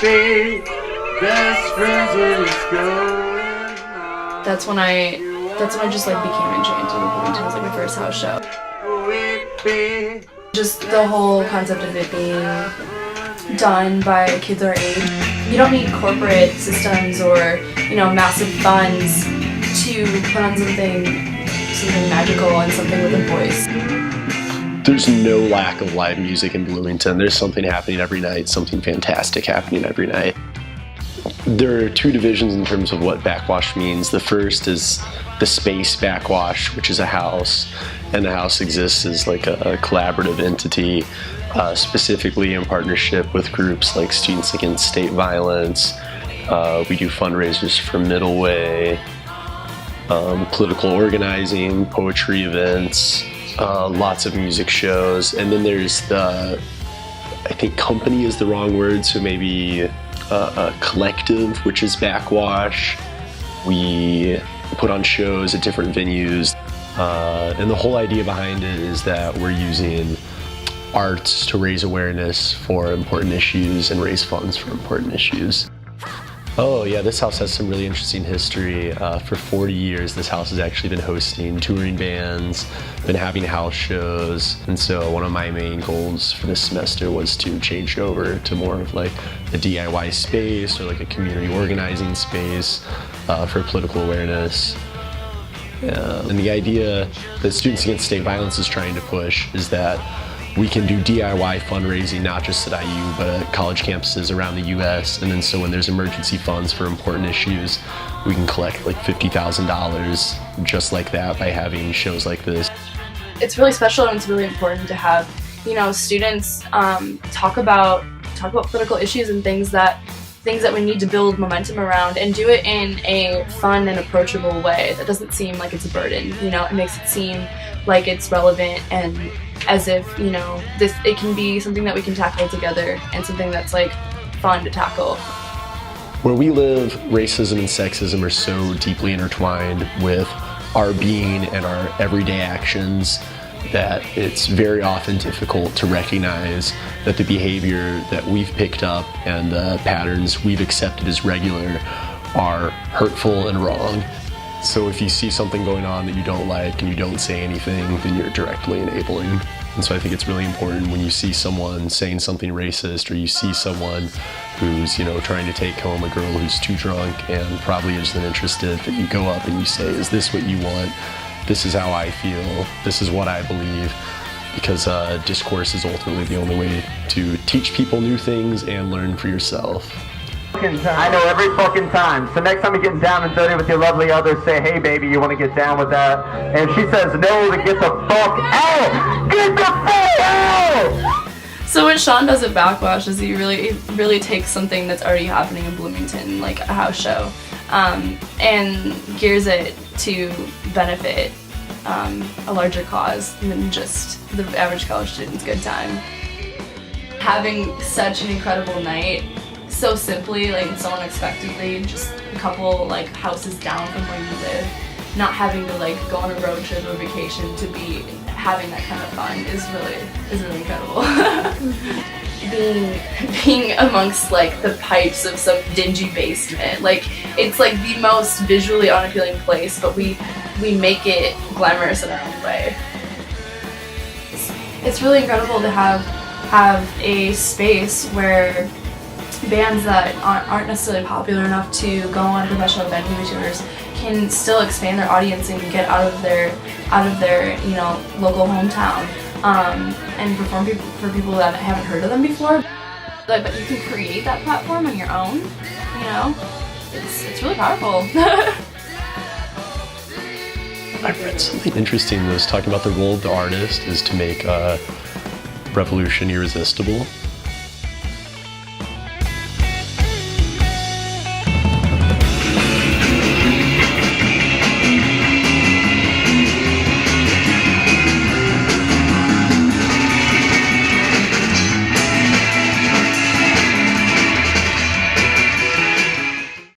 be best friends when it's going on. That's when I just like became enchanted with Bloomington. It was like my first house show. Just the whole concept of it being done by kids our age. You don't need corporate systems or, massive funds to put on something magical and something with a voice. There's no lack of live music in Bloomington. There's something happening every night, something fantastic happening every night. There are two divisions in terms of what Backwash means. The first is the space Backwash, which is a house, and the house exists as like a collaborative entity, specifically in partnership with groups like Students Against State Violence. We do fundraisers for Middle Way, political organizing, poetry events, lots of music shows, and then there's I think company is the wrong word, so maybe a collective, which is Backwash. We put on shows at different venues, and the whole idea behind it is that we're using arts to raise awareness for important issues and raise funds for important issues. Oh yeah, this house has some really interesting history. For 40 years, this house has actually been hosting touring bands, been having house shows, and so one of my main goals for this semester was to change over to more of like a DIY space or like a community organizing space for political awareness. And the idea that Students Against State Violence is trying to push is that we can do DIY fundraising, not just at IU, but at college campuses around the US. And then so when there's emergency funds for important issues, we can collect like $50,000 just like that by having shows like this. It's really special, and it's really important to have, students talk about political issues and things that we need to build momentum around, and do it in a fun and approachable way that doesn't seem like it's a burden. It makes it seem like it's relevant and as if, it can be something that we can tackle together and something that's like fun to tackle. Where we live, racism and sexism are so deeply intertwined with our being and our everyday actions that it's very often difficult to recognize that the behavior that we've picked up and the patterns we've accepted as regular are hurtful and wrong. So if you see something going on that you don't like and you don't say anything, then you're directly enabling. And so I think it's really important when you see someone saying something racist, or you see someone who's, trying to take home a girl who's too drunk and probably isn't interested, that you go up and you say, is this what you want? This is how I feel. This is what I believe. Because discourse is ultimately the only way to teach people new things and learn for yourself. I know every fucking time. So next time you're getting down and dirty with your lovely other, say, hey baby, you want to get down with that? And if she says no, to get the fuck out! Get the fuck out! So what Sean does at Backwash is he really takes something that's already happening in Bloomington, like a house show, and gears it to benefit a larger cause than just the average college student's good time. Having such an incredible night, so simply, like so unexpectedly, just a couple like houses down from where you live, not having to like go on a road trip or vacation to be having that kind of fun is really incredible. being amongst like the pipes of some dingy basement, like it's like the most visually unappealing place, but we make it glamorous in our own way. It's really incredible to have a space where bands that aren't necessarily popular enough to go on professional venue tours can still expand their audience and get out of their local hometown and perform for people that haven't heard of them before. But you can create that platform on your own. It's really powerful. I read something interesting that was talking about the role of the artist is to make revolution irresistible.